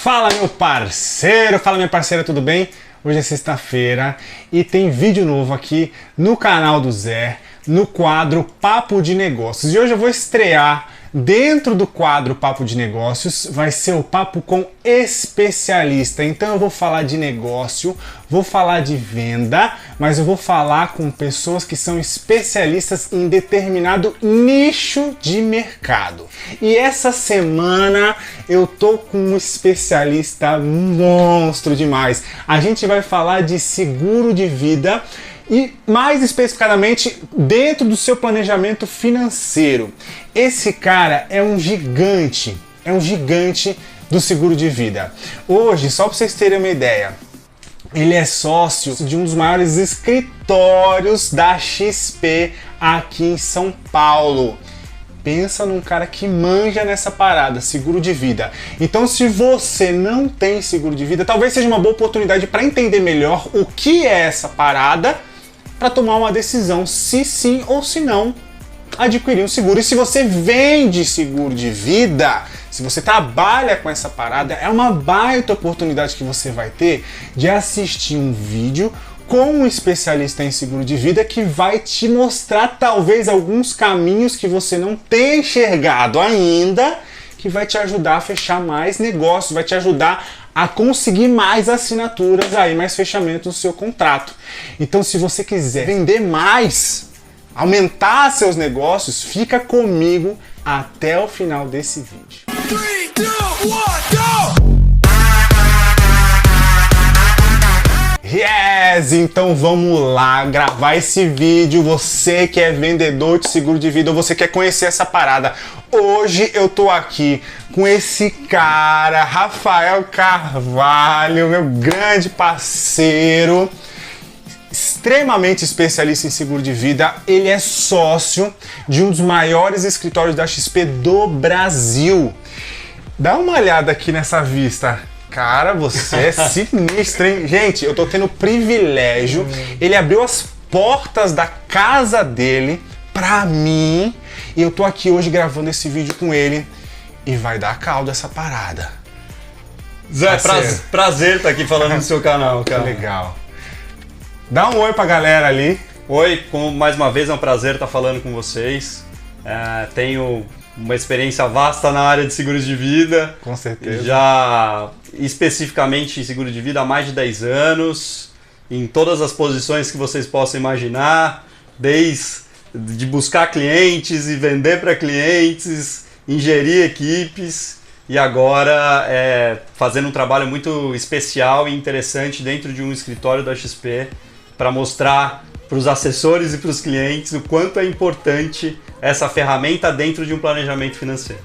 Fala meu parceiro, fala minha parceira, tudo bem? Hoje é sexta-feira e tem vídeo novo aqui no canal do Zé, no quadro Papo de Negócios. E hoje eu vou estrear dentro do quadro Papo de Negócios, vai ser o papo com especialista. Então eu vou falar de negócio, vou falar de venda, mas eu vou falar com pessoas que são especialistas em determinado nicho de mercado. E essa semana eu tô com um especialista monstro demais. A gente vai falar de seguro de vida e mais especificadamente dentro do seu planejamento financeiro. Esse cara é um gigante do seguro de vida. Hoje, só para vocês terem uma ideia, ele é sócio de um dos maiores escritórios da XP aqui em São Paulo. Pensa num cara que manja nessa parada, seguro de vida. Então, se você não tem seguro de vida, talvez seja uma boa oportunidade para entender melhor o que é essa parada, para tomar uma decisão se sim ou se não adquirir um seguro. E se você vende seguro de vida, se você trabalha com essa parada, é uma baita oportunidade que você vai ter de assistir um vídeo com um especialista em seguro de vida que vai te mostrar talvez alguns caminhos que você não tem enxergado ainda, que vai te ajudar a fechar mais negócios, vai te ajudar a conseguir mais assinaturas aí, mais fechamento do seu contrato. Então, se você quiser vender mais, aumentar seus negócios, fica comigo até o final desse vídeo. 3, 2, 1, go! Yes! Então vamos lá gravar esse vídeo. Você que é vendedor de seguro de vida ou você quer conhecer essa parada, hoje eu tô aqui com esse cara, Rafael Carvalho, meu grande parceiro, extremamente especialista em seguro de vida. Ele é sócio de um dos maiores escritórios da XP do Brasil. Dá uma olhada aqui nessa vista. Cara, você é sinistro, hein? Gente, eu tô tendo o privilégio. Ele abriu as portas da casa dele pra mim. E eu tô aqui hoje gravando esse vídeo com ele. E vai dar caldo essa parada. Zé, prazer estar aqui falando no seu canal, cara. Que legal. Dá um oi pra galera ali. Oi, mais uma vez é um prazer estar falando com vocês. Tenho uma experiência vasta na área de seguros de vida. Com certeza. Já especificamente em seguro de vida há mais de 10 anos, em todas as posições que vocês possam imaginar, desde de buscar clientes e vender para clientes, gerir equipes e agora fazendo um trabalho muito especial e interessante dentro de um escritório da XP para mostrar para os assessores e para os clientes o quanto é importante essa ferramenta dentro de um planejamento financeiro.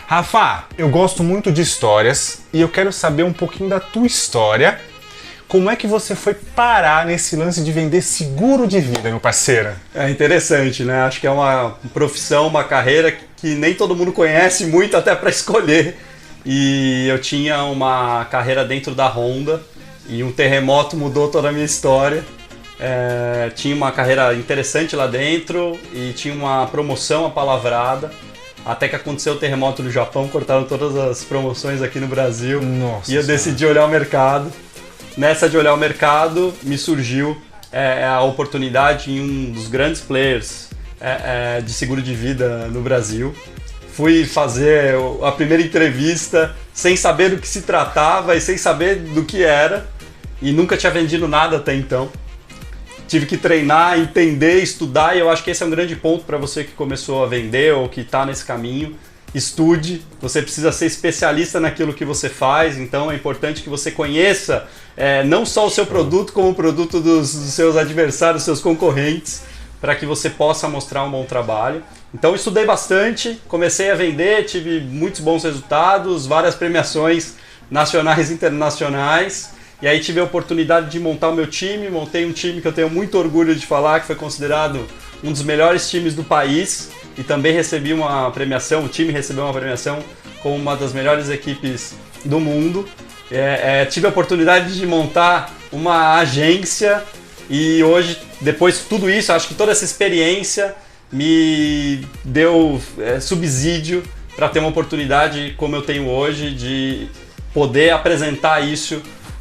Rafa, eu gosto muito de histórias e eu quero saber um pouquinho da tua história. Como é que você foi parar nesse lance de vender seguro de vida, meu parceiro? É interessante, né? Acho que é uma profissão, uma carreira que nem todo mundo conhece muito até para escolher. E eu tinha uma carreira dentro da Honda e um terremoto mudou toda a minha história. Tinha uma carreira interessante lá dentro e tinha uma promoção apalavrada. Até que aconteceu o terremoto no Japão, cortaram todas as promoções aqui no Brasil. Nossa, e eu decidi olhar o mercado. Nessa de olhar o mercado, me surgiu a oportunidade em um dos grandes players de seguro de vida no Brasil. Fui fazer a primeira entrevista sem saber do que se tratava e sem saber do que era. E nunca tinha vendido nada até então. Tive que treinar, entender, estudar, e eu acho que esse é um grande ponto para você que começou a vender ou que está nesse caminho. Estude, você precisa ser especialista naquilo que você faz, então é importante que você conheça não só o seu produto, como o produto dos seus adversários, dos seus concorrentes, para que você possa mostrar um bom trabalho. Então estudei bastante, comecei a vender, tive muitos bons resultados, várias premiações nacionais e internacionais. E aí tive a oportunidade de montar o meu time, montei um time que eu tenho muito orgulho de falar, que foi considerado um dos melhores times do país e também recebi uma premiação, o time recebeu uma premiação como uma das melhores equipes do mundo. Tive a oportunidade de montar uma agência e hoje, depois de tudo isso, acho que toda essa experiência me deu subsídio para ter uma oportunidade como eu tenho hoje de poder apresentar isso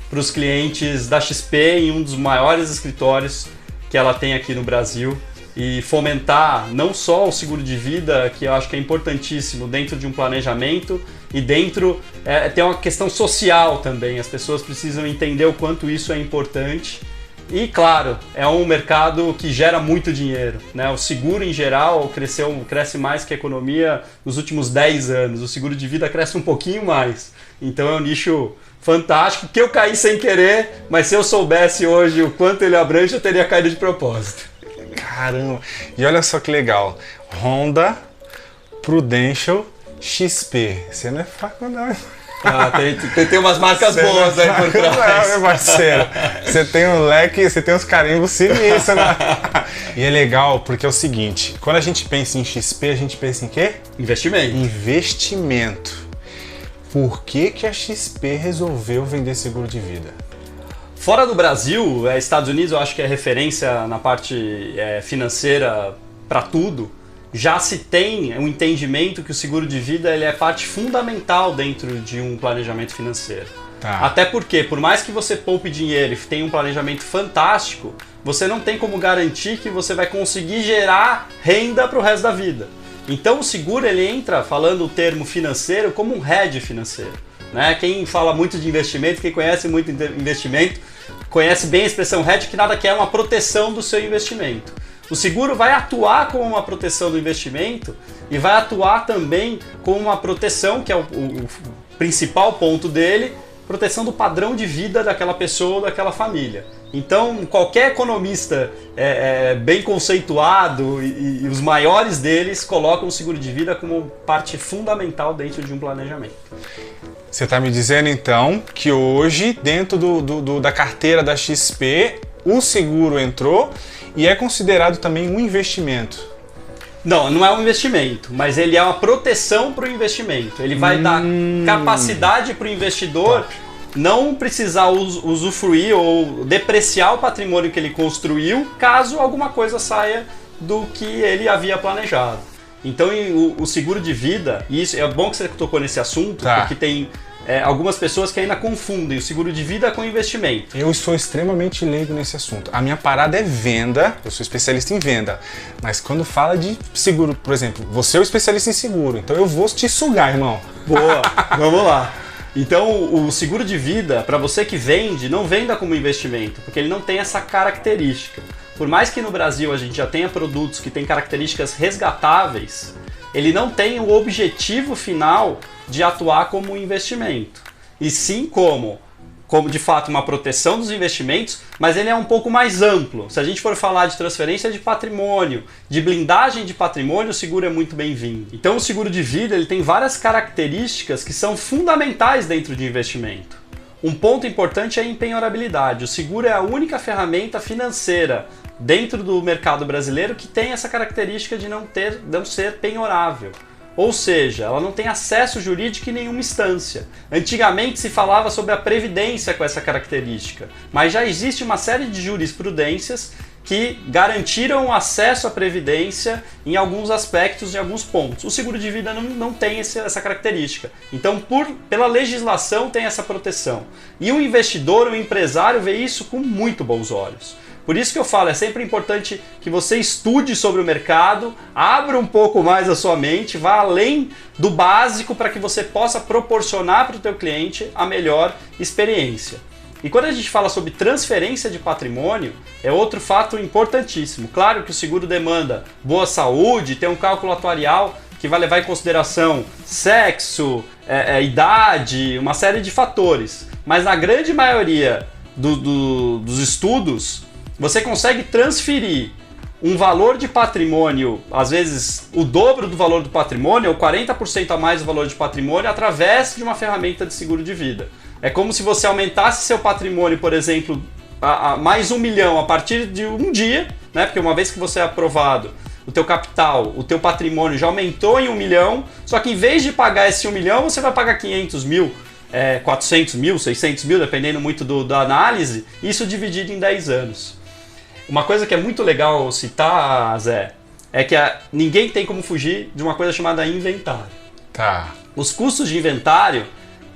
para os clientes da XP em um dos maiores escritórios que ela tem aqui no Brasil e fomentar não só o seguro de vida, que eu acho que é importantíssimo dentro de um planejamento, e dentro tem uma questão social também, as pessoas precisam entender o quanto isso é importante. E claro, é um mercado que gera muito dinheiro, né? O seguro em geral cresce mais que a economia nos últimos 10 anos, o seguro de vida cresce um pouquinho mais, então é um nicho fantástico, que eu caí sem querer, mas se eu soubesse hoje o quanto ele abrange, eu teria caído de propósito. Caramba! E olha só que legal, Honda, Prudential, XP, você não é fraco não. Ah, tem umas marcas boas aí por trás. Não, meu parceiro. Você tem um leque, você tem uns carimbos sinistros, né? E é legal porque é o seguinte, quando a gente pensa em XP, a gente pensa em quê? Investimento. Investimento. Por que a XP resolveu vender seguro de vida? Fora do Brasil, Estados Unidos eu acho que é referência na parte financeira para tudo. Já se tem um entendimento que o seguro de vida ele é parte fundamental dentro de um planejamento financeiro. Tá. Até porque, por mais que você poupe dinheiro e tenha um planejamento fantástico, você não tem como garantir que você vai conseguir gerar renda para o resto da vida. Então o seguro ele entra, falando o termo financeiro, como um hedge financeiro. Né? Quem fala muito de investimento, quem conhece muito investimento, conhece bem a expressão hedge, que nada que é uma proteção do seu investimento. O seguro vai atuar como uma proteção do investimento e vai atuar também como uma proteção, que é o principal ponto dele, proteção do padrão de vida daquela pessoa ou daquela família. Então, qualquer economista bem conceituado e os maiores deles colocam o seguro de vida como parte fundamental dentro de um planejamento. Você está me dizendo então que hoje, dentro da carteira da XP, o seguro entrou e é considerado também um investimento. Não é um investimento, mas ele é uma proteção para o investimento. Ele vai dar capacidade para o investidor não precisar usufruir ou depreciar o patrimônio que ele construiu caso alguma coisa saia do que ele havia planejado. Então o seguro de vida, e isso é bom que você tocou nesse assunto, porque tem algumas pessoas que ainda confundem o seguro de vida com investimento. Eu sou extremamente leigo nesse assunto. A minha parada é venda, eu sou especialista em venda. Mas quando fala de seguro, por exemplo, você é o especialista em seguro, então eu vou te sugar, irmão. Boa, vamos lá. Então o seguro de vida, para você que vende, não venda como investimento, porque ele não tem essa característica. Por mais que no Brasil a gente já tenha produtos que têm características resgatáveis, ele não tem o objetivo final de atuar como um investimento, e sim como de fato uma proteção dos investimentos, mas ele é um pouco mais amplo. Se a gente for falar de transferência de patrimônio, de blindagem de patrimônio, o seguro é muito bem-vindo. Então o seguro de vida ele tem várias características que são fundamentais dentro de investimento. Um ponto importante é a empenhorabilidade. O seguro é a única ferramenta financeira dentro do mercado brasileiro que tem essa característica de não ser penhorável. Ou seja, ela não tem acesso jurídico em nenhuma instância. Antigamente se falava sobre a previdência com essa característica, mas já existe uma série de jurisprudências que garantiram o acesso à previdência em alguns aspectos, em alguns pontos. O seguro de vida não tem essa característica. Então, pela legislação tem essa proteção. E o investidor, o empresário, vê isso com muito bons olhos. Por isso que eu falo, é sempre importante que você estude sobre o mercado, abra um pouco mais a sua mente, vá além do básico para que você possa proporcionar para o teu cliente a melhor experiência. E quando a gente fala sobre transferência de patrimônio, é outro fato importantíssimo. Claro que o seguro demanda boa saúde, tem um cálculo atuarial que vai levar em consideração sexo, idade, uma série de fatores. Mas na grande maioria dos estudos, você consegue transferir um valor de patrimônio, às vezes o dobro do valor do patrimônio, ou 40% a mais do valor de patrimônio, através de uma ferramenta de seguro de vida. É como se você aumentasse seu patrimônio, por exemplo, a mais 1 milhão a partir de um dia, né? Porque uma vez que você é aprovado, o teu capital, o teu patrimônio já aumentou em 1 milhão, só que em vez de pagar esse 1 milhão, você vai pagar 500 mil, 400 mil, 600 mil, dependendo muito da análise, isso dividido em 10 anos. Uma coisa que é muito legal citar, Zé, é que ninguém tem como fugir de uma coisa chamada inventário. Tá. Os custos de inventário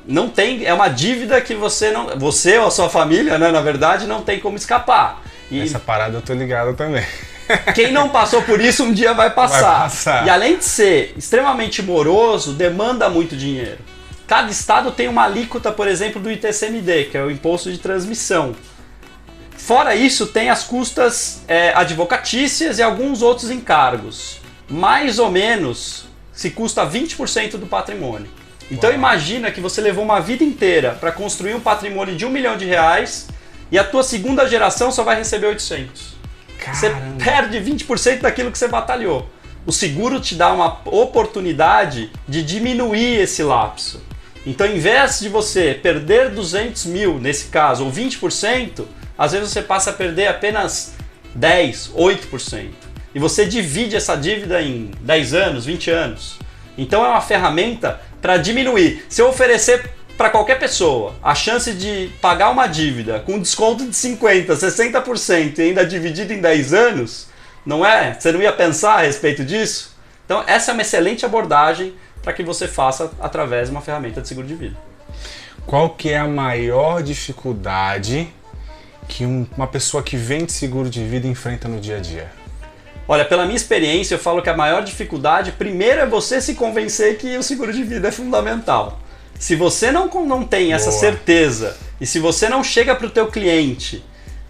não tem, é uma dívida que você ou a sua família, né, na verdade, não tem como escapar. E Essa parada eu tô ligado também. quem não passou por isso um dia vai passar. Vai passar. E além de ser extremamente moroso, demanda muito dinheiro. Cada estado tem uma alíquota, por exemplo, do ITCMD, que é o Imposto de Transmissão. Fora isso, tem as custas advocatícias e alguns outros encargos. Mais ou menos se custa 20% do patrimônio. Então imagina que você levou uma vida inteira para construir um patrimônio de R$1 milhão e a tua segunda geração só vai receber 800. Você perde 20% daquilo que você batalhou. O seguro te dá uma oportunidade de diminuir esse lapso. Então, em vez de você perder 200 mil, nesse caso, ou 20%, às vezes você passa a perder apenas 10%, 8%. E você divide essa dívida em 10 anos, 20 anos. Então, é uma ferramenta para diminuir. Se eu oferecer para qualquer pessoa a chance de pagar uma dívida com desconto de 50%, 60% e ainda dividido em 10 anos, não é? Você não ia pensar a respeito disso? Então, essa é uma excelente abordagem para que você faça através de uma ferramenta de seguro de vida. Qual que é a maior dificuldade que uma pessoa que vende seguro de vida enfrenta no dia a dia? Olha, pela minha experiência, eu falo que a maior dificuldade, primeiro, é você se convencer que o seguro de vida é fundamental. Se você não tem essa certeza e se você não chega para o teu cliente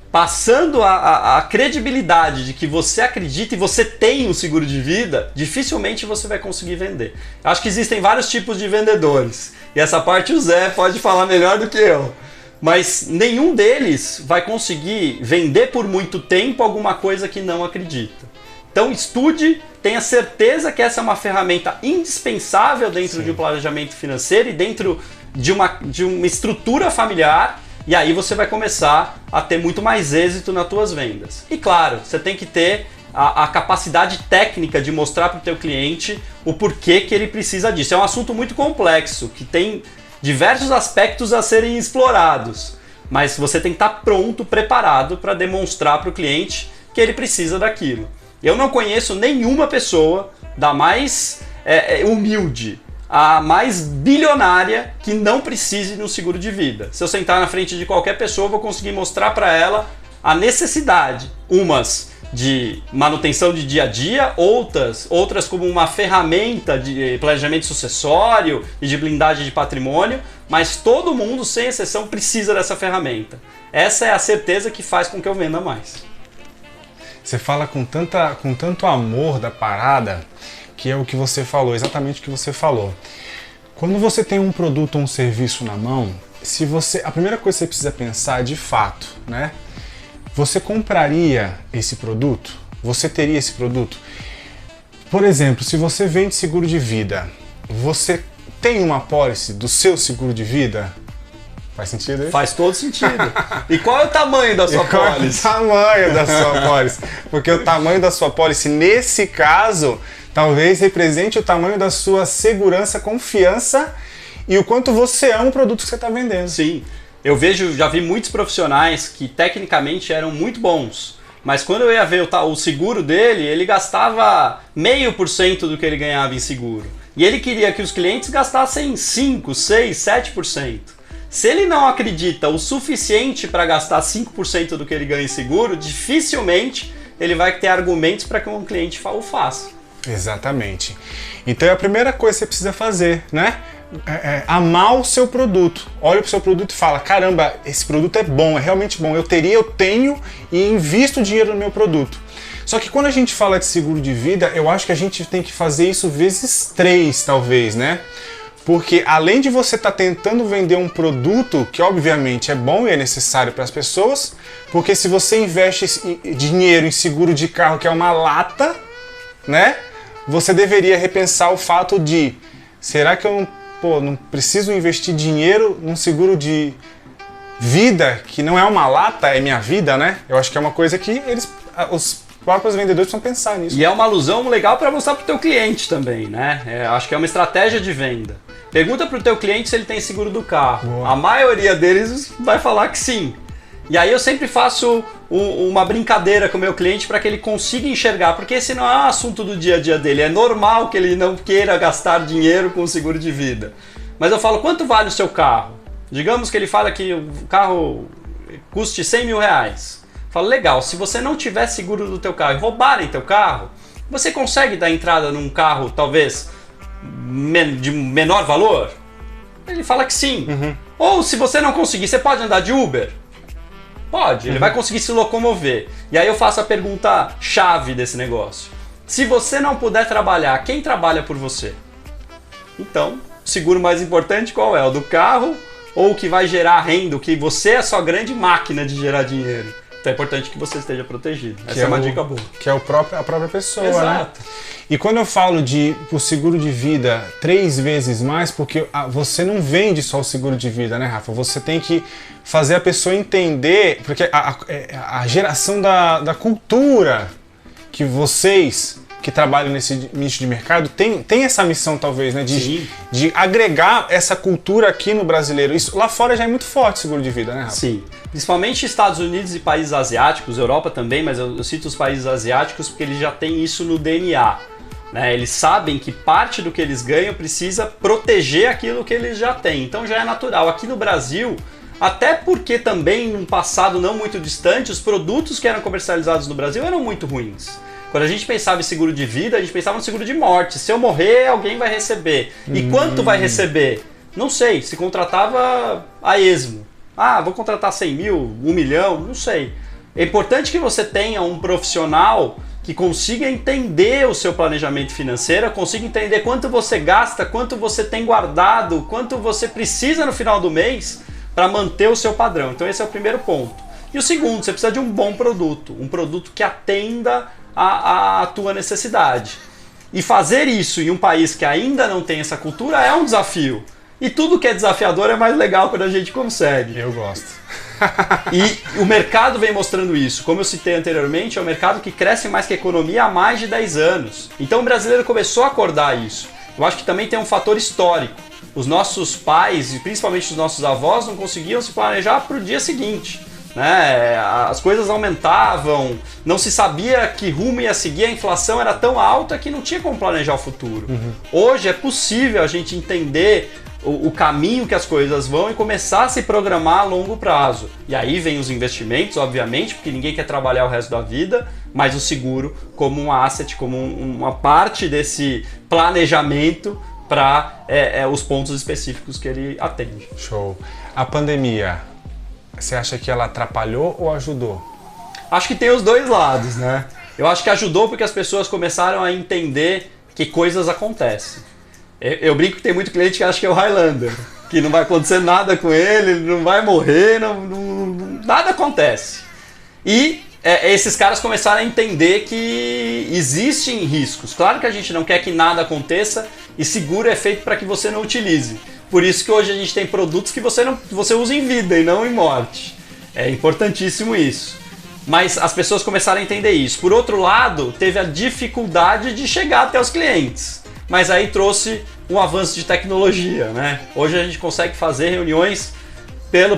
passando a credibilidade de que você acredita e você tem um seguro de vida, dificilmente você vai conseguir vender. Eu acho que existem vários tipos de vendedores e essa parte o Zé pode falar melhor do que eu. Mas nenhum deles vai conseguir vender por muito tempo alguma coisa que não acredita. Então estude, tenha certeza que essa é uma ferramenta indispensável dentro de um planejamento financeiro e dentro de uma estrutura familiar, e aí você vai começar a ter muito mais êxito nas tuas vendas. E claro, você tem que ter a capacidade técnica de mostrar para o teu cliente o porquê que ele precisa disso. É um assunto muito complexo, que tem diversos aspectos a serem explorados, mas você tem que estar pronto, preparado para demonstrar para o cliente que ele precisa daquilo. Eu não conheço nenhuma pessoa, da mais humilde a mais bilionária, que não precise de um seguro de vida. Se eu sentar na frente de qualquer pessoa, eu vou conseguir mostrar para ela a necessidade. Umas de manutenção de dia a dia, outras como uma ferramenta de planejamento sucessório e de blindagem de patrimônio, mas todo mundo, sem exceção, precisa dessa ferramenta. Essa é a certeza que faz com que eu venda mais. Você fala com tanto amor da parada, que é o que você falou, exatamente o que você falou. Quando você tem um produto ou um serviço na mão, a primeira coisa que você precisa pensar de fato, né? Você compraria esse produto? Você teria esse produto? Por exemplo, se você vende seguro de vida, você tem uma apólice do seu seguro de vida? Faz sentido isso? Faz todo sentido. E qual é o tamanho da sua apólice? Qual é o tamanho da sua apólice? Porque o tamanho da sua apólice, nesse caso, talvez represente o tamanho da sua segurança, confiança e o quanto você ama o produto que você está vendendo. Sim. Já vi muitos profissionais que tecnicamente eram muito bons, mas quando eu ia ver o seguro dele, ele gastava 0,5% do que ele ganhava em seguro. E ele queria que os clientes gastassem 5%, 6%, 7%. Se ele não acredita o suficiente para gastar 5% do que ele ganha em seguro, dificilmente ele vai ter argumentos para que um cliente o faça. Exatamente. Então é a primeira coisa que você precisa fazer, né? Amar o seu produto. Olha para o seu produto e fala, caramba, esse produto é bom, é realmente bom. Eu tenho e invisto dinheiro no meu produto. Só que quando a gente fala de seguro de vida, eu acho que a gente tem que fazer isso vezes 3, talvez, né? Porque além de você estar tentando vender um produto que obviamente é bom e é necessário para as pessoas, porque se você investe dinheiro em seguro de carro, que é uma lata, né? Você deveria repensar o fato de, será que eu não preciso investir dinheiro num seguro de vida, que não é uma lata, é minha vida, né? Eu acho que é uma coisa que os próprios vendedores precisam pensar nisso. E é uma alusão legal para mostrar para o teu cliente também, né? Acho que é uma estratégia de venda. Pergunta para o teu cliente se ele tem seguro do carro. Boa. A maioria deles vai falar que sim. E aí eu sempre faço uma brincadeira com o meu cliente para que ele consiga enxergar, porque esse não é um assunto do dia a dia dele. É normal que ele não queira gastar dinheiro com o seguro de vida. Mas eu falo, quanto vale o seu carro? Digamos que ele fala que o carro custe 100 mil reais. Eu falo, legal, se você não tiver seguro do teu carro e roubarem teu carro, você consegue dar entrada num carro talvez de menor valor? Ele fala que sim. Ou se você não conseguir, você pode andar de Uber? Pode, ele vai conseguir se locomover. E aí eu faço a pergunta chave desse negócio. Se você não puder trabalhar, quem trabalha por você? Então, o seguro mais importante qual é? O do carro ou o que vai gerar renda? O que você é a sua grande máquina de gerar dinheiro? Então é importante que você esteja protegido. Essa é uma dica boa. Que é a própria pessoa, Exato. né? E quando eu falo o seguro de vida 3 vezes mais, porque você não vende só o seguro de vida, né, Rafa? Você tem que fazer a pessoa entender, porque a geração da cultura que vocês que trabalham nesse nicho de mercado tem essa missão, talvez, né? De agregar essa cultura aqui no brasileiro. Isso lá fora já é muito forte, seguro de vida, né, Rafa? Sim. Principalmente Estados Unidos e países asiáticos, Europa também, mas eu cito os países asiáticos porque eles já têm isso no DNA. Né? Eles sabem que parte do que eles ganham precisa proteger aquilo que eles já têm. Então já é natural. Aqui no Brasil, até porque também num passado não muito distante, os produtos que eram comercializados no Brasil eram muito ruins. Quando a gente pensava em seguro de vida, a gente pensava no seguro de morte. Se eu morrer, alguém vai receber. E quanto vai receber? Não sei. Se contratava a esmo. Ah, vou contratar 100 mil, 1 milhão, não sei. É importante que você tenha um profissional que consiga entender o seu planejamento financeiro, consiga entender quanto você gasta, quanto você tem guardado, quanto você precisa no final do mês para manter o seu padrão. Então esse é o primeiro ponto. E o segundo, você precisa de um bom produto, um produto que atenda a tua necessidade. E fazer isso em um país que ainda não tem essa cultura é um desafio. E tudo que é desafiador é mais legal quando a gente consegue. Eu gosto. E o mercado vem mostrando isso. Como eu citei anteriormente, é um mercado que cresce mais que a economia há mais de 10 anos. Então o brasileiro começou a acordar isso. Eu acho que também tem um fator histórico. Os nossos pais, e principalmente os nossos avós, não conseguiam se planejar para o dia seguinte. Né? As coisas aumentavam, não se sabia que rumo ia seguir, a inflação era tão alta que não tinha como planejar o futuro. Hoje é possível a gente entender o caminho que as coisas vão e começar a se programar a longo prazo. E aí vem os investimentos, obviamente, porque ninguém quer trabalhar o resto da vida, mas o seguro como um asset, como uma parte desse planejamento para os pontos específicos que ele atende. Show. A pandemia, você acha que ela atrapalhou ou ajudou? Acho que tem os dois lados, né? Eu acho que ajudou porque as pessoas começaram a entender que coisas acontecem. Eu brinco que tem muito cliente que acha que é o Highlander, que não vai acontecer nada com ele não vai morrer, nada acontece. E esses caras começaram a entender que existem riscos. Claro que a gente não quer que nada aconteça e seguro é feito para que você não utilize. Por isso que hoje a gente tem produtos que você usa em vida e não em morte. É importantíssimo isso. Mas as pessoas começaram a entender isso. Por outro lado, teve a dificuldade de chegar até os clientes. Mas aí trouxe um avanço de tecnologia, né? Hoje a gente consegue fazer reuniões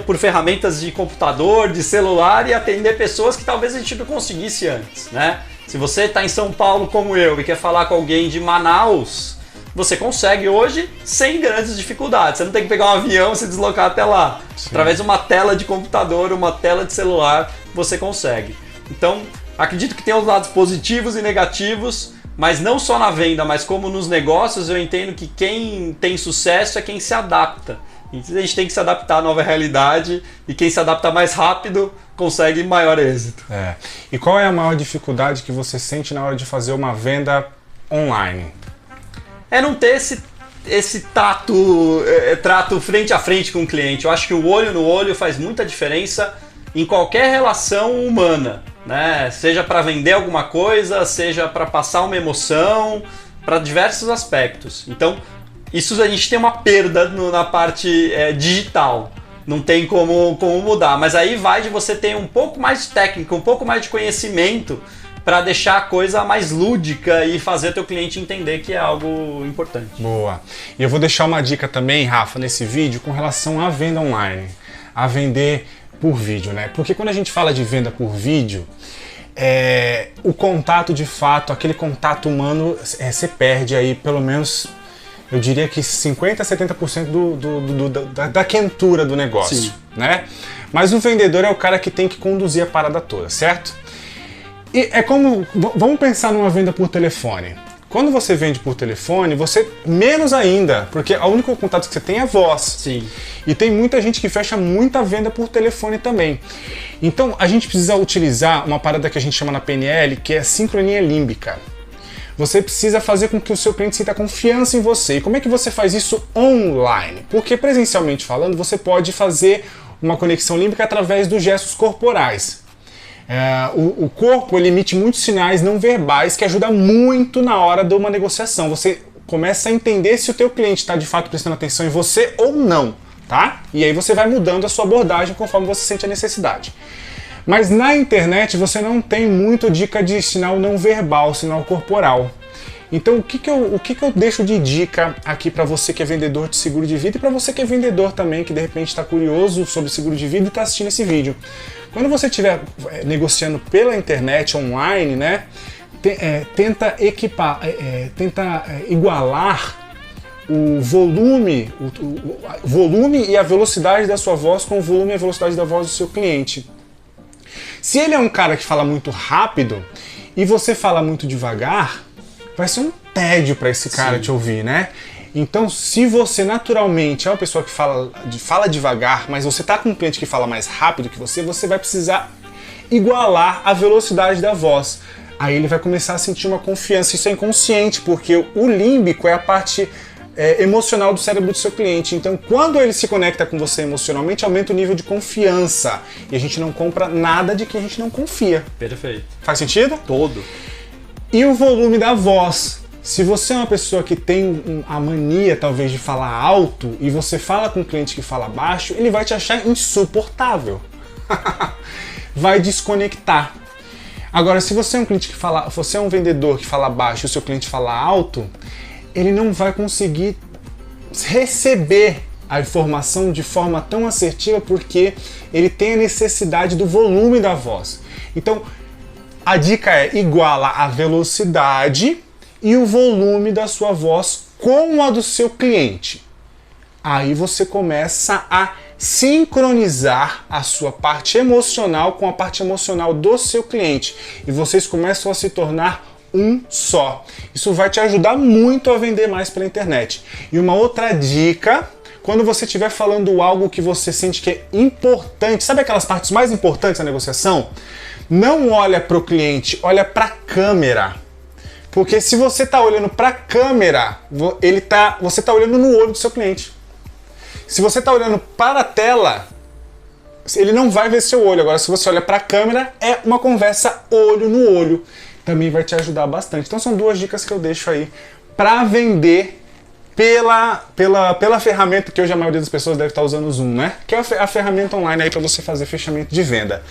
por ferramentas de computador, de celular e atender pessoas que talvez a gente não conseguisse antes, né? Se você está em São Paulo como eu e quer falar com alguém de Manaus, você consegue hoje sem grandes dificuldades. Você não tem que pegar um avião e se deslocar até lá. Sim. Através de uma tela de computador, uma tela de celular, você consegue. Então, acredito que tem os lados positivos e negativos, mas não só na venda, mas como nos negócios, eu entendo que quem tem sucesso é quem se adapta. Então a gente tem que se adaptar à nova realidade e quem se adapta mais rápido consegue maior êxito. E qual é a maior dificuldade que você sente na hora de fazer uma venda online? É não ter esse trato frente a frente com o cliente. Eu acho que o olho no olho faz muita diferença em qualquer relação humana, né? Seja para vender alguma coisa, seja para passar uma emoção, para diversos aspectos. Então, isso a gente tem uma perda na parte digital. Não tem como mudar. Mas aí vai de você ter um pouco mais de técnica, um pouco mais de conhecimento para deixar a coisa mais lúdica e fazer teu cliente entender que é algo importante. Boa. E eu vou deixar uma dica também, Rafa, nesse vídeo com relação à venda online. A vender por vídeo, né? Porque quando a gente fala de venda por vídeo, o contato de fato, aquele contato humano, você perde aí pelo menos eu diria que 50% a 70% da quentura do negócio, Sim. né? Mas o vendedor é o cara que tem que conduzir a parada toda, certo? E é como, vamos pensar numa venda por telefone. Quando você vende por telefone, você menos ainda, porque o único contato que você tem é voz. Sim. E tem muita gente que fecha muita venda por telefone também. Então a gente precisa utilizar uma parada que a gente chama na PNL, que é sincronia límbica. Você precisa fazer com que o seu cliente sinta confiança em você. E como é que você faz isso online? Porque presencialmente falando, você pode fazer uma conexão límbica através dos gestos corporais. O corpo ele emite muitos sinais não verbais que ajudam muito na hora de uma negociação. Você começa a entender se o teu cliente está de fato prestando atenção em você ou não, tá? E aí você vai mudando a sua abordagem conforme você sente a necessidade. Mas na internet você não tem muito dica de sinal não verbal, sinal corporal. Então o que eu deixo de dica aqui para você que é vendedor de seguro de vida e para você que é vendedor também, que de repente está curioso sobre seguro de vida e está assistindo esse vídeo. Quando você estiver negociando pela internet online, né, tenta igualar o volume e a velocidade da sua voz com o volume e a velocidade da voz do seu cliente. Se ele é um cara que fala muito rápido e você fala muito devagar, vai ser um tédio para esse cara Sim. te ouvir, né? Então, se você naturalmente é uma pessoa que fala devagar, mas você tá com um cliente que fala mais rápido que você vai precisar igualar a velocidade da voz. Aí ele vai começar a sentir uma confiança. Isso é inconsciente, porque o límbico é a parte emocional do cérebro do seu cliente. Então, quando ele se conecta com você emocionalmente, aumenta o nível de confiança. E a gente não compra nada de quem a gente não confia. Perfeito. Faz sentido? Todo. E o volume da voz. Se você é uma pessoa que tem a mania, talvez, de falar alto e você fala com um cliente que fala baixo, ele vai te achar insuportável. Vai desconectar. Agora, se você é um cliente você é um vendedor que fala baixo e o seu cliente fala alto, ele não vai conseguir receber a informação de forma tão assertiva porque ele tem a necessidade do volume da voz. Então, a dica é iguala a velocidade e o volume da sua voz com a do seu cliente. Aí você começa a sincronizar a sua parte emocional com a parte emocional do seu cliente e vocês começam a se tornar um só. Isso vai te ajudar muito a vender mais pela internet. E uma outra dica, quando você estiver falando algo que você sente que é importante, sabe aquelas partes mais importantes da negociação? Não olha para o cliente, olha para a câmera. Porque se você está olhando para a câmera, você está olhando no olho do seu cliente. Se você está olhando para a tela, ele não vai ver seu olho. Agora, se você olha para a câmera, é uma conversa olho no olho. Também vai te ajudar bastante. Então são duas dicas que eu deixo aí para vender pela ferramenta que hoje a maioria das pessoas deve estar usando o Zoom, né? Que é a ferramenta online aí para você fazer fechamento de venda.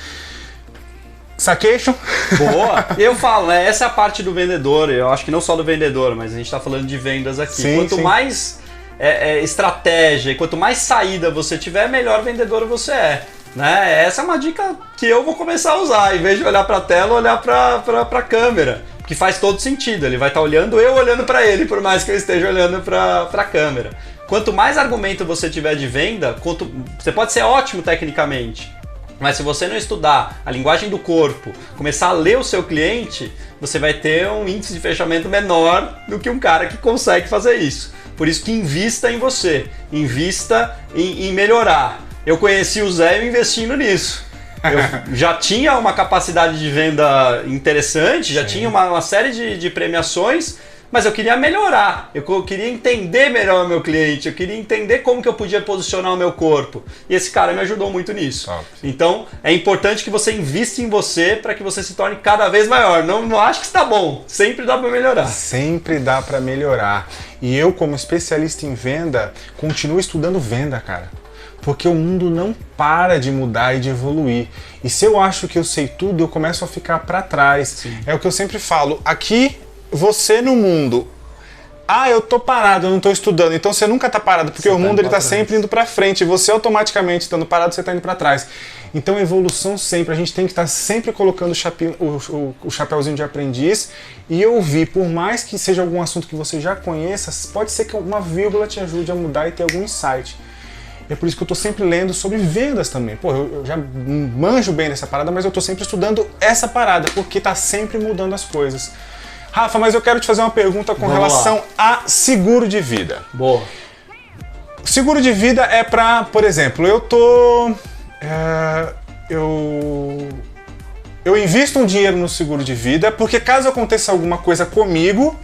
Saqueixo? Boa! Eu falo, né? Essa é a parte do vendedor. Eu acho que não só do vendedor, mas a gente está falando de vendas aqui. Sim, quanto sim. mais estratégia e quanto mais saída você tiver, melhor vendedor você é. Né? Essa é uma dica que eu vou começar a usar. Em vez de olhar para a tela, olhar para a câmera. Que faz todo sentido. Ele vai estar olhando, eu olhando para ele, por mais que eu esteja olhando para a câmera. Quanto mais argumento você tiver de venda, você pode ser ótimo tecnicamente. Mas se você não estudar a linguagem do corpo, começar a ler o seu cliente, você vai ter um índice de fechamento menor do que um cara que consegue fazer isso. Por isso que invista em você, invista em melhorar. Eu conheci o Zé investindo nisso. Eu já tinha uma capacidade de venda interessante, já tinha uma série de premiações, mas eu queria melhorar, eu queria entender melhor o meu cliente, eu queria entender como que eu podia posicionar o meu corpo. E esse cara me ajudou muito nisso. Top. Então, é importante que você invista em você para que você se torne cada vez maior. Não acho que está bom, sempre dá para melhorar. Sempre dá para melhorar. E eu, como especialista em venda, continuo estudando venda, cara. Porque o mundo não para de mudar e de evoluir. E se eu acho que eu sei tudo, eu começo a ficar para trás. Sim. É o que eu sempre falo. Aqui, você no mundo eu tô parado, eu não tô estudando. Então você nunca tá parado, porque o mundo ele tá sempre indo para frente. E você automaticamente estando parado, você tá indo para trás. Então evolução sempre. A gente tem que estar sempre colocando o chapéuzinho de aprendiz e ouvir. Por mais que seja algum assunto que você já conheça, pode ser que alguma vírgula te ajude a mudar e ter algum insight. É por isso que eu tô sempre lendo sobre vendas também. Pô, eu já manjo bem nessa parada, mas eu tô sempre estudando essa parada, porque tá sempre mudando as coisas. Rafa, mas eu quero te fazer uma pergunta com relação a seguro de vida. Boa. Seguro de vida é pra, por exemplo, eu invisto um dinheiro no seguro de vida, porque caso aconteça alguma coisa comigo,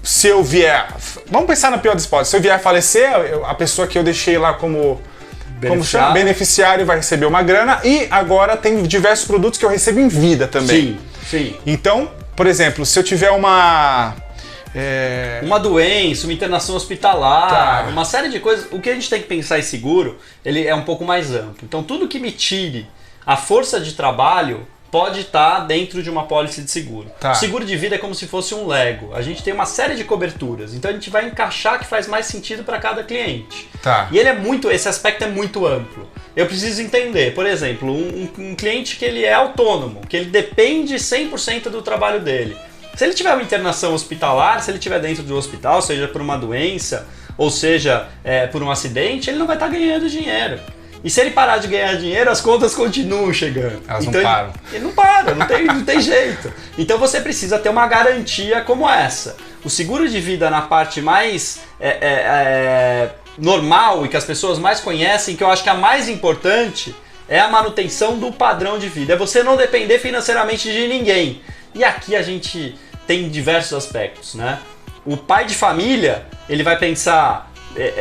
se eu vier... Vamos pensar na pior das hipóteses. Se eu vier a falecer, a pessoa que eu deixei lá como beneficiário vai receber uma grana, e agora tem diversos produtos que eu recebo em vida também. Sim. Então, por exemplo, se eu tiver uma doença, uma internação hospitalar, uma série de coisas. O que a gente tem que pensar em seguro, ele é um pouco mais amplo. Então tudo que me tire a força de trabalho pode estar dentro de uma pólice de seguro. O seguro de vida é como se fosse um Lego. A gente tem uma série de coberturas, então a gente vai encaixar que faz mais sentido para cada cliente. E esse aspecto é muito amplo. Eu preciso entender, por exemplo, um cliente que ele é autônomo, que ele depende 100% do trabalho dele. Se ele tiver uma internação hospitalar, se ele estiver dentro de um hospital, seja por uma doença, ou seja, por um acidente, ele não vai estar ganhando dinheiro. E se ele parar de ganhar dinheiro, as contas continuam chegando. Elas não param. Ele não para, não tem jeito. Então você precisa ter uma garantia como essa. O seguro de vida na parte mais normal e que as pessoas mais conhecem, que eu acho que a mais importante, é a manutenção do padrão de vida. É você não depender financeiramente de ninguém. E aqui a gente tem diversos aspectos, né? O pai de família, ele vai pensar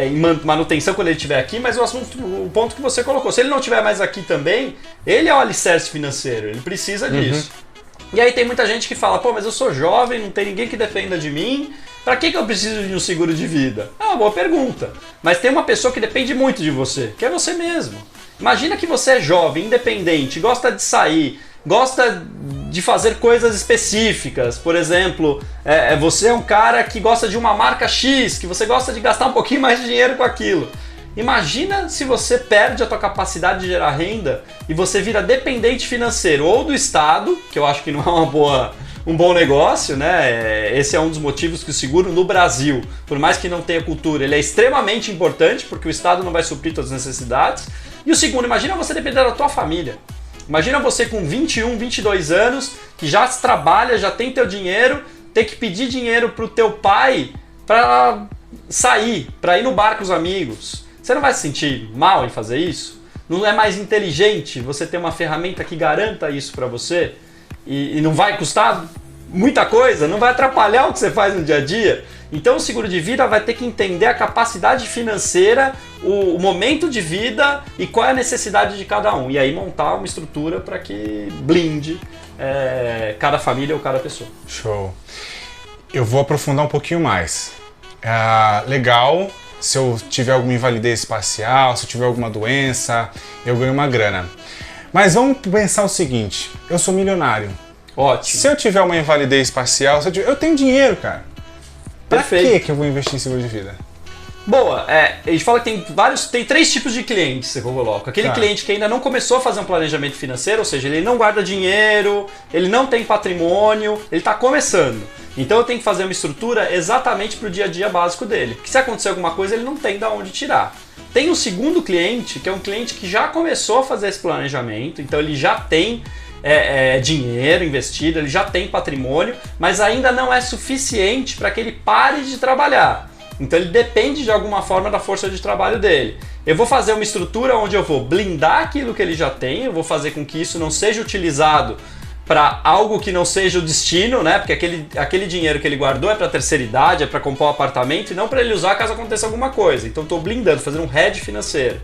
em manutenção quando ele estiver aqui, mas o ponto que você colocou, se ele não estiver mais aqui também, ele é o alicerce financeiro, ele precisa disso. E aí tem muita gente que fala, pô, mas eu sou jovem, não tem ninguém que defenda de mim, pra que eu preciso de um seguro de vida? É uma boa pergunta, mas tem uma pessoa que depende muito de você, que é você mesmo. Imagina que você é jovem, independente, gosta de sair, gosta de fazer coisas específicas. Por exemplo, você é um cara que gosta de uma marca X, que você gosta de gastar um pouquinho mais de dinheiro com aquilo. Imagina se você perde a tua capacidade de gerar renda e você vira dependente financeiro ou do Estado, que eu acho que não é um bom negócio, né? Esse é um dos motivos que o seguro no Brasil, por mais que não tenha cultura, ele é extremamente importante, porque o Estado não vai suprir todas as necessidades. E o segundo, imagina você depender da tua família. Imagina você com 21, 22 anos, que já trabalha, já tem teu dinheiro, ter que pedir dinheiro pro teu pai para sair, para ir no bar com os amigos. Você não vai se sentir mal em fazer isso? Não é mais inteligente você ter uma ferramenta que garanta isso para você? E não vai custar muita coisa? Não vai atrapalhar o que você faz no dia a dia? Então o seguro de vida vai ter que entender a capacidade financeira, o momento de vida e qual é a necessidade de cada um. E aí montar uma estrutura para que blinde cada família ou cada pessoa. Show. Eu vou aprofundar um pouquinho mais. Legal, se eu tiver alguma invalidez parcial, se eu tiver alguma doença, eu ganho uma grana. Mas vamos pensar o seguinte, eu sou milionário. Ótimo. Se eu tiver uma invalidez parcial, eu tenho dinheiro, cara. Pra que eu vou investir em seguro de vida? Boa, a gente fala que tem 3 tipos de clientes que eu coloco. Aquele cliente que ainda não começou a fazer um planejamento financeiro, ou seja, ele não guarda dinheiro, ele não tem patrimônio, ele está começando. Então eu tenho que fazer uma estrutura exatamente para o dia a dia básico dele. Porque se acontecer alguma coisa, ele não tem de onde tirar. Tem um segundo cliente, que é um cliente que já começou a fazer esse planejamento, então ele já tem dinheiro investido, ele já tem patrimônio, mas ainda não é suficiente para que ele pare de trabalhar. Então ele depende de alguma forma da força de trabalho dele. Eu vou fazer uma estrutura onde eu vou blindar aquilo que ele já tem, eu vou fazer com que isso não seja utilizado para algo que não seja o destino, né? Porque aquele dinheiro que ele guardou é para terceira idade, é para comprar um apartamento e não para ele usar caso aconteça alguma coisa. Então estou blindando, fazendo um hedge financeiro.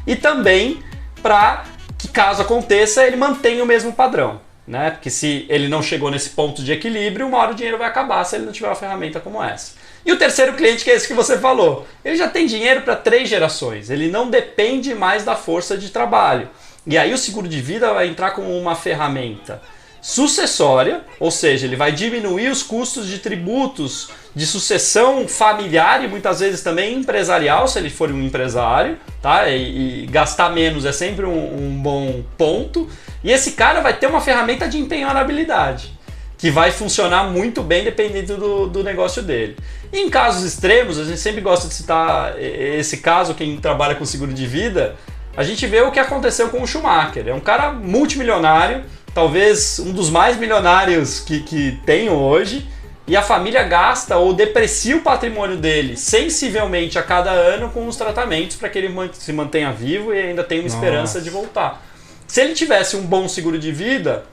E também para que caso aconteça ele mantenha o mesmo padrão, né? Porque se ele não chegou nesse ponto de equilíbrio, uma hora o dinheiro vai acabar se ele não tiver uma ferramenta como essa. E o terceiro cliente, que é esse que você falou, ele já tem dinheiro para 3 gerações, ele não depende mais da força de trabalho. E aí o seguro de vida vai entrar como uma ferramenta sucessória, ou seja, ele vai diminuir os custos de tributos de sucessão familiar e muitas vezes também empresarial, se ele for um empresário, tá? E gastar menos é sempre um bom ponto. E esse cara vai ter uma ferramenta de empenhorabilidade, que vai funcionar muito bem dependendo do negócio dele. E em casos extremos, a gente sempre gosta de citar esse caso, quem trabalha com seguro de vida, a gente vê o que aconteceu com o Schumacher. É um cara multimilionário, talvez um dos mais milionários que tem hoje, e a família gasta ou deprecia o patrimônio dele sensivelmente a cada ano com os tratamentos para que ele se mantenha vivo e ainda tenha uma esperança de voltar. Se ele tivesse um bom seguro de vida,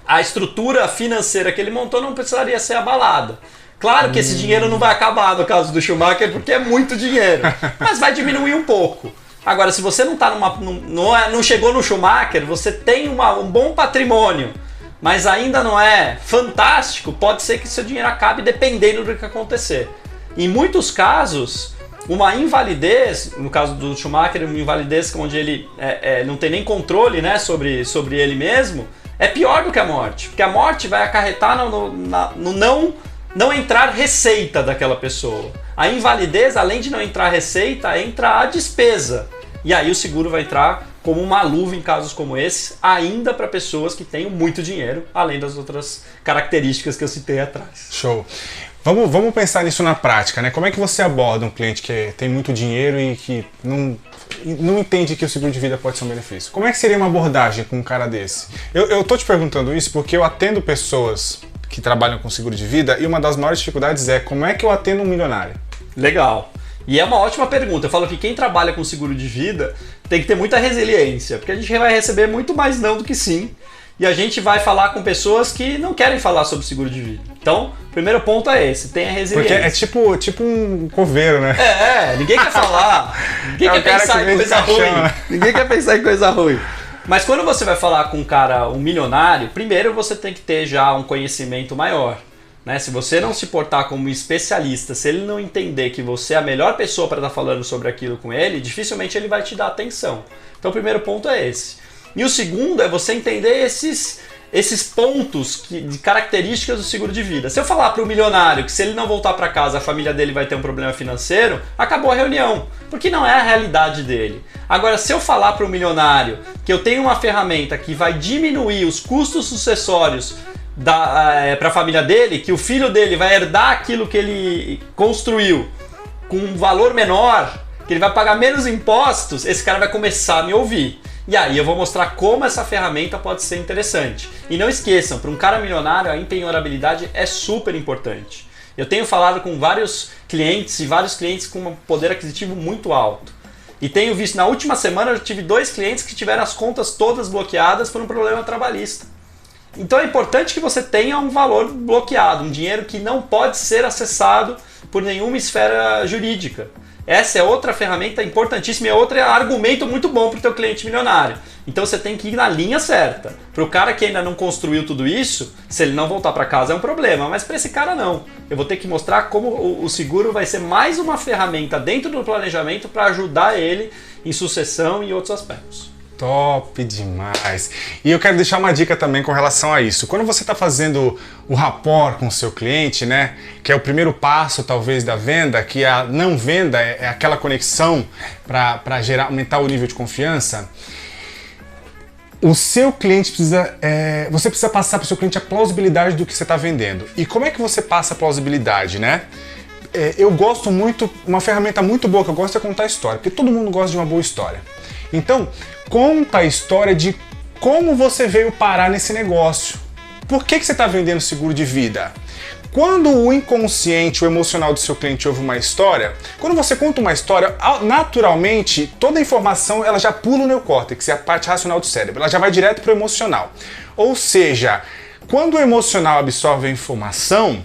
a estrutura financeira que ele montou não precisaria ser abalada. Claro que esse dinheiro não vai acabar no caso do Schumacher, porque é muito dinheiro, mas vai diminuir um pouco. Agora, se você não, não chegou no Schumacher, você tem um bom patrimônio, mas ainda não é fantástico, pode ser que seu dinheiro acabe dependendo do que acontecer. Em muitos casos, uma invalidez, no caso do Schumacher, uma invalidez onde ele não tem nem controle, né, sobre ele mesmo, é pior do que a morte, porque a morte vai acarretar no não entrar receita daquela pessoa. A invalidez, além de não entrar receita, entra a despesa. E aí o seguro vai entrar como uma luva em casos como esse, ainda para pessoas que tenham muito dinheiro, além das outras características que eu citei atrás. Show. Vamos pensar nisso na prática, né? Como é que você aborda um cliente que tem muito dinheiro e que não entende que o seguro de vida pode ser um benefício? Como é que seria uma abordagem com um cara desse? Eu tô te perguntando isso porque eu atendo pessoas que trabalham com seguro de vida e uma das maiores dificuldades é como é que eu atendo um milionário? Legal. E é uma ótima pergunta. Eu falo que quem trabalha com seguro de vida tem que ter muita resiliência, porque a gente vai receber muito mais não do que sim. E a gente vai falar com pessoas que não querem falar sobre seguro de vida. Então, o primeiro ponto é esse, tenha resiliência. Porque é tipo um coveiro, né? Ninguém quer falar, ninguém quer pensar em coisa ruim. Ninguém quer pensar em coisa ruim. Mas quando você vai falar com um milionário, primeiro você tem que ter já um conhecimento maior. Né? Se você não se portar como especialista, se ele não entender que você é a melhor pessoa para estar falando sobre aquilo com ele, dificilmente ele vai te dar atenção. Então o primeiro ponto é esse. E o segundo é você entender esses pontos de características do seguro de vida. Se eu falar para o milionário que se ele não voltar para casa a família dele vai ter um problema financeiro, acabou a reunião, porque não é a realidade dele. Agora, se eu falar para o milionário que eu tenho uma ferramenta que vai diminuir os custos sucessórios para a família dele, que o filho dele vai herdar aquilo que ele construiu com um valor menor, que ele vai pagar menos impostos, esse cara vai começar a me ouvir. E aí eu vou mostrar como essa ferramenta pode ser interessante. E não esqueçam, para um cara milionário a empenhorabilidade é super importante. Eu tenho falado com vários clientes e vários clientes com um poder aquisitivo muito alto. E tenho visto, na última semana eu tive 2 clientes que tiveram as contas todas bloqueadas por um problema trabalhista. Então é importante que você tenha um valor bloqueado, um dinheiro que não pode ser acessado por nenhuma esfera jurídica. Essa é outra ferramenta importantíssima e é outro argumento muito bom para o teu cliente milionário. Então você tem que ir na linha certa. Para o cara que ainda não construiu tudo isso, se ele não voltar para casa é um problema, mas para esse cara não. Eu vou ter que mostrar como o seguro vai ser mais uma ferramenta dentro do planejamento para ajudar ele em sucessão e outros aspectos. Top demais! E eu quero deixar uma dica também com relação a isso. Quando você está fazendo o rapport com o seu cliente, né, que é o primeiro passo talvez da venda, que a não venda é aquela conexão para aumentar o nível de confiança, o seu cliente você precisa passar para o seu cliente a plausibilidade do que você está vendendo. E como é que você passa a plausibilidade, né? Eu gosto muito, uma ferramenta muito boa que eu gosto é contar história, porque todo mundo gosta de uma boa história. Então, conta a história de como você veio parar nesse negócio. Por que você está vendendo seguro de vida? Quando o inconsciente, o emocional do seu cliente ouve uma história, quando você conta uma história, naturalmente, toda a informação ela já pula o neocórtex, é a parte racional do cérebro, ela já vai direto para o emocional. Ou seja, quando o emocional absorve a informação,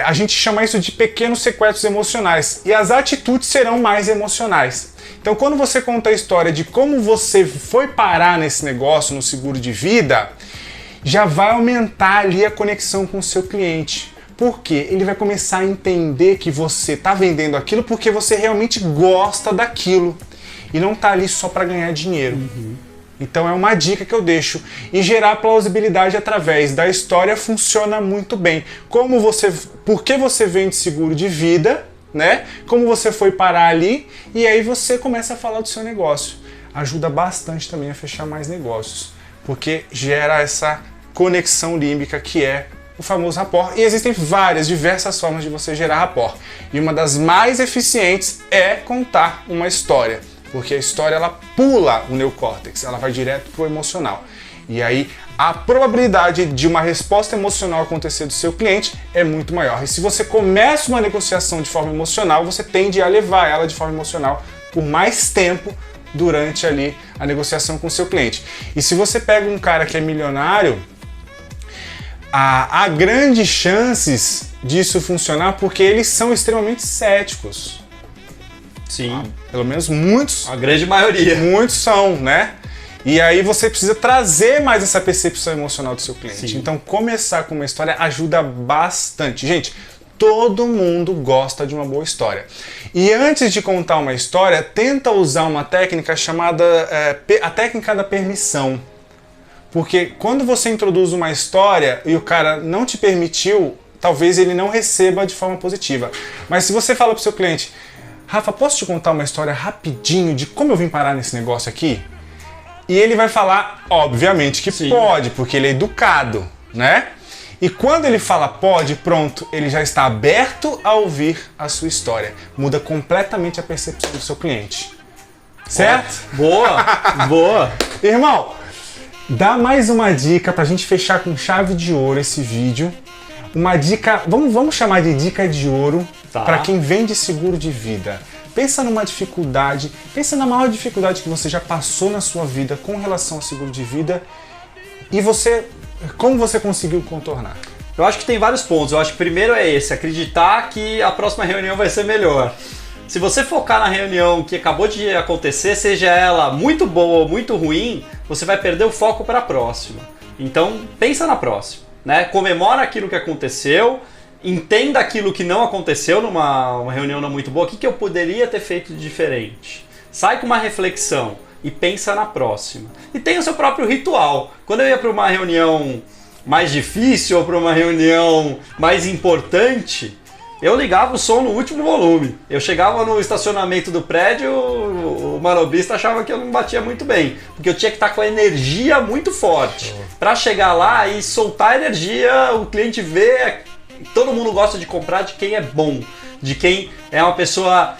a gente chama isso de pequenos sequestros emocionais, e as atitudes serão mais emocionais. Então, quando você conta a história de como você foi parar nesse negócio, no seguro de vida, já vai aumentar ali a conexão com o seu cliente. Por quê? Ele vai começar a entender que você está vendendo aquilo porque você realmente gosta daquilo e não está ali só para ganhar dinheiro. Então é uma dica que eu deixo. E gerar plausibilidade através da história funciona muito bem. Por que você vende seguro de vida, né? Como você foi parar ali, e aí você começa a falar do seu negócio. Ajuda bastante também a fechar mais negócios, porque gera essa conexão límbica que é o famoso rapport. E existem diversas formas de você gerar rapport. E uma das mais eficientes é contar uma história. Porque a história, ela pula o neocórtex, ela vai direto pro emocional. E aí a probabilidade de uma resposta emocional acontecer do seu cliente é muito maior. E se você começa uma negociação de forma emocional, você tende a levar ela de forma emocional por mais tempo durante ali a negociação com o seu cliente. E se você pega um cara que é milionário, há grandes chances disso funcionar porque eles são extremamente céticos. Sim. Pelo menos muitos. A grande maioria. Muitos são, né? E aí você precisa trazer mais essa percepção emocional do seu cliente. Sim. Então começar com uma história ajuda bastante. Gente, todo mundo gosta de uma boa história. E antes de contar uma história, tenta usar uma técnica chamada a técnica da permissão. Porque quando você introduz uma história e o cara não te permitiu, talvez ele não receba de forma positiva. Mas se você fala para o seu cliente: Rafa, posso te contar uma história rapidinho de como eu vim parar nesse negócio aqui? E ele vai falar, obviamente, que Sim. pode, porque ele é educado, né? E quando ele fala pode, pronto, ele já está aberto a ouvir a sua história. Muda completamente a percepção do seu cliente. Certo? Boa, boa. Irmão, dá mais uma dica pra gente fechar com chave de ouro esse vídeo. Uma dica, vamos chamar de dica de ouro, Tá. para quem vende seguro de vida. Pensa numa dificuldade, pensa na maior dificuldade que você já passou na sua vida com relação ao seguro de vida e como você conseguiu contornar. Eu acho que tem vários pontos. Eu acho que primeiro é esse, acreditar que a próxima reunião vai ser melhor. Se você focar na reunião que acabou de acontecer, seja ela muito boa ou muito ruim, você vai perder o foco para a próxima. Então, pensa na próxima, né? Comemora aquilo que aconteceu, entenda aquilo que não aconteceu numa reunião não muito boa, o que eu poderia ter feito de diferente. Sai com uma reflexão e pensa na próxima. E tem o seu próprio ritual. Quando eu ia para uma reunião mais difícil ou para uma reunião mais importante, eu ligava o som no último volume. Eu chegava no estacionamento do prédio, o manobista achava que eu não batia muito bem, porque eu tinha que estar com a energia muito forte. Para chegar lá e soltar a energia, o cliente vê. Todo mundo gosta de comprar de quem é bom, de quem é uma pessoa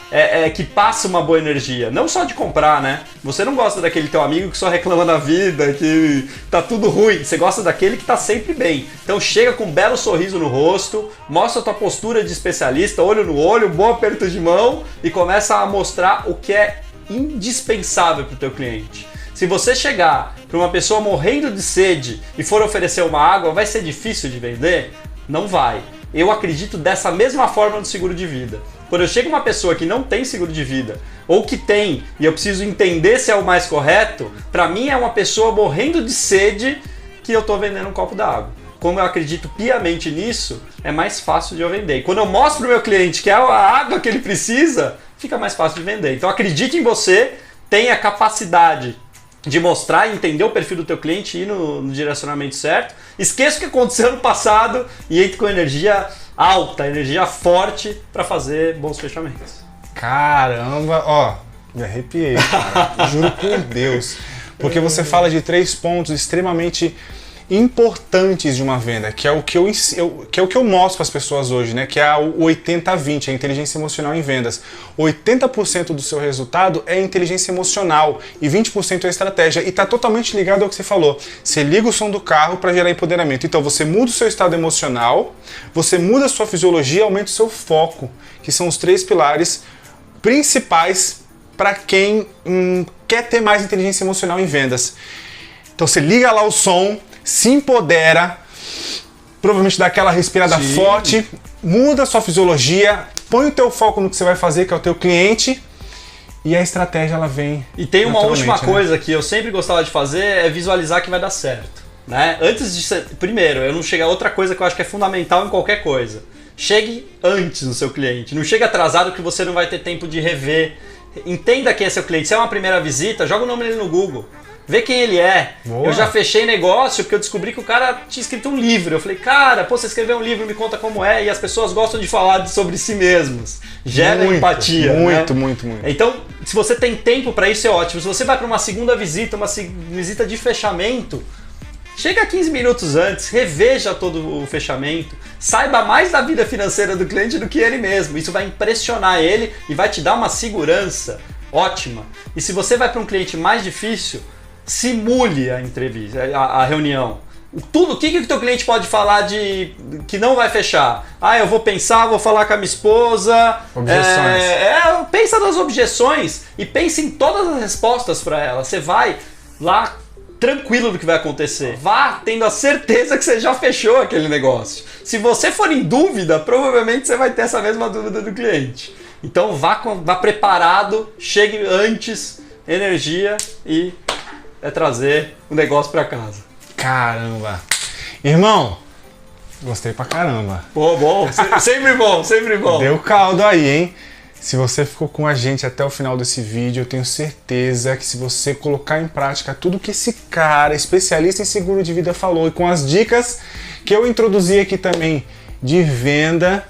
que passa uma boa energia. Não só de comprar, né? Você não gosta daquele teu amigo que só reclama da vida, que tá tudo ruim. Você gosta daquele que tá sempre bem. Então chega com um belo sorriso no rosto, mostra a tua postura de especialista, olho no olho, bom aperto de mão e começa a mostrar o que é indispensável pro teu cliente. Se você chegar para uma pessoa morrendo de sede e for oferecer uma água, vai ser difícil de vender? Não vai. Eu acredito dessa mesma forma no seguro de vida. Quando eu chego uma pessoa que não tem seguro de vida, ou que tem, e eu preciso entender se é o mais correto, para mim é uma pessoa morrendo de sede que eu estou vendendo um copo d'água. Como eu acredito piamente nisso, é mais fácil de eu vender. E quando eu mostro para o meu cliente que é a água que ele precisa, fica mais fácil de vender. Então acredite em você, tenha capacidade de mostrar e entender o perfil do teu cliente e ir no direcionamento certo. Esqueça o que aconteceu no passado e entre com energia alta, energia forte para fazer bons fechamentos. Caramba, ó, me arrepiei, cara. Juro por Deus. Porque você fala de 3 pontos extremamente importantes de uma venda, que é o que eu mostro para as pessoas hoje, né? Que é o 80-20, a inteligência emocional em vendas. 80% do seu resultado é inteligência emocional e 20% é estratégia. E está totalmente ligado ao que você falou. Você liga o som do carro para gerar empoderamento. Então você muda o seu estado emocional, você muda a sua fisiologia, aumenta o seu foco, que são os 3 pilares principais para quem quer ter mais inteligência emocional em vendas. Então você liga lá o som, se empodera, provavelmente dá aquela respirada Sim. forte, muda a sua fisiologia, põe o teu foco no que você vai fazer, que é o teu cliente, e a estratégia ela vem. E tem uma última né? coisa que eu sempre gostava de fazer, é visualizar que vai dar certo, né? Antes de ser, primeiro, eu não chegar a outra coisa que eu acho que é fundamental em qualquer coisa. Chegue antes no seu cliente, não chegue atrasado que você não vai ter tempo de rever. Entenda quem é seu cliente. Se é uma primeira visita, joga o nome dele no Google. Vê quem ele é. Boa. Eu já fechei negócio porque eu descobri que o cara tinha escrito um livro. Eu falei, cara, pô, você escreveu um livro, me conta como é. E as pessoas gostam de falar sobre si mesmas. Gera empatia. Muito, né? muito. Então, se você tem tempo para isso, é ótimo. Se você vai para uma segunda visita, uma visita de fechamento, chega 15 minutos antes, reveja todo o fechamento, saiba mais da vida financeira do cliente do que ele mesmo. Isso vai impressionar ele e vai te dar uma segurança ótima. E se você vai para um cliente mais difícil, simule a entrevista, a reunião. O que o teu cliente pode falar de que não vai fechar? Eu vou pensar, vou falar com a minha esposa. Objeções. Pensa nas objeções e pense em todas as respostas para ela. Você vai lá tranquilo do que vai acontecer. Vá tendo a certeza que você já fechou aquele negócio. Se você for em dúvida, provavelmente você vai ter essa mesma dúvida do cliente. Então vá preparado, chegue antes, energia e trazer o negócio para casa. Caramba. Irmão, gostei pra caramba. Pô, bom. Sempre bom, sempre bom. Deu caldo aí, hein? Se você ficou com a gente até o final desse vídeo, eu tenho certeza que se você colocar em prática tudo que esse cara, especialista em seguro de vida, falou e com as dicas que eu introduzi aqui também de venda,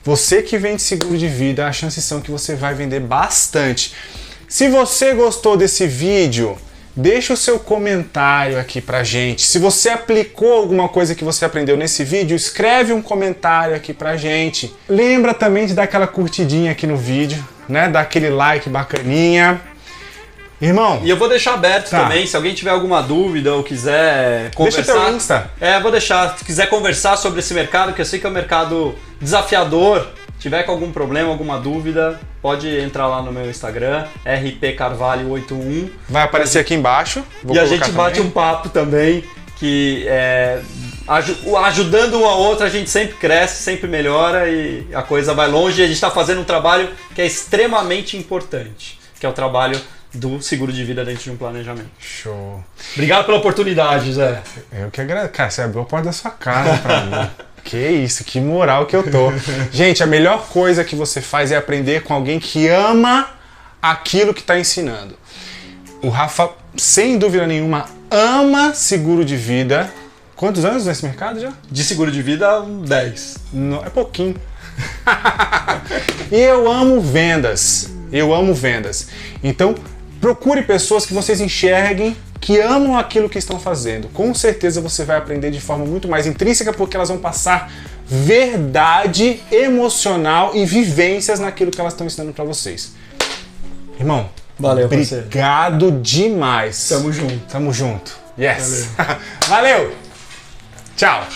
você que vende seguro de vida, as chances são que você vai vender bastante. Se você gostou desse vídeo, deixa o seu comentário aqui pra gente. Se você aplicou alguma coisa que você aprendeu nesse vídeo, escreve um comentário aqui pra gente. Lembra também de dar aquela curtidinha aqui no vídeo, né? Dar aquele like bacaninha. Irmão... E eu vou deixar aberto Tá. também, se alguém tiver alguma dúvida ou quiser conversar... Deixa teu Insta. Vou deixar. Se quiser conversar sobre esse mercado, que eu sei que é um mercado desafiador, tiver com algum problema, alguma dúvida, pode entrar lá no meu Instagram, rpcarvalho81. Vai aparecer aqui embaixo. Vou E a colocar gente bate também. um papo também, que ajudando um ao outro a gente sempre cresce, sempre melhora e a coisa vai longe. E a gente está fazendo um trabalho que é extremamente importante, que é o trabalho do seguro de vida dentro de um planejamento. Show. Obrigado pela oportunidade, Zé. Eu que agradeço. Cara, você abriu a porta da sua casa pra mim. Que isso, que moral que eu tô. Gente, a melhor coisa que você faz é aprender com alguém que ama aquilo que está ensinando. O Rafa, sem dúvida nenhuma, ama seguro de vida. Quantos anos nesse mercado já? De seguro de vida, 10. Não, é pouquinho. E eu amo vendas. Eu amo vendas. Então, procure pessoas que vocês enxerguem que amam aquilo que estão fazendo. Com certeza você vai aprender de forma muito mais intrínseca, porque elas vão passar verdade emocional e vivências naquilo que elas estão ensinando para vocês. Irmão, Valeu, parceiro. obrigado demais. Tamo junto. Tamo junto. Yes. Valeu. Tchau.